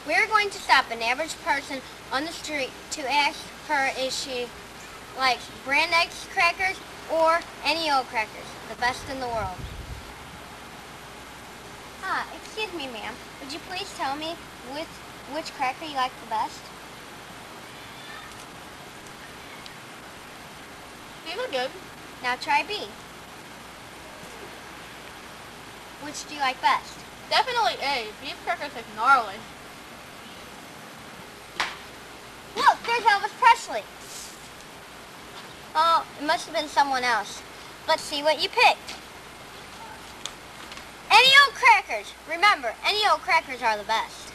We're going to stop an average person on the street to ask her if she likes Brand X crackers or any old crackers, the best in the world. Excuse me, ma'am. Would you please tell me which cracker you like the best? These are good. Now try B. Which do you like best? Definitely A. Beef crackers like gnarly. Look, there's Elvis Presley. Oh, it must have been someone else. Let's see what you picked. Any old crackers. Remember, any old crackers are the best.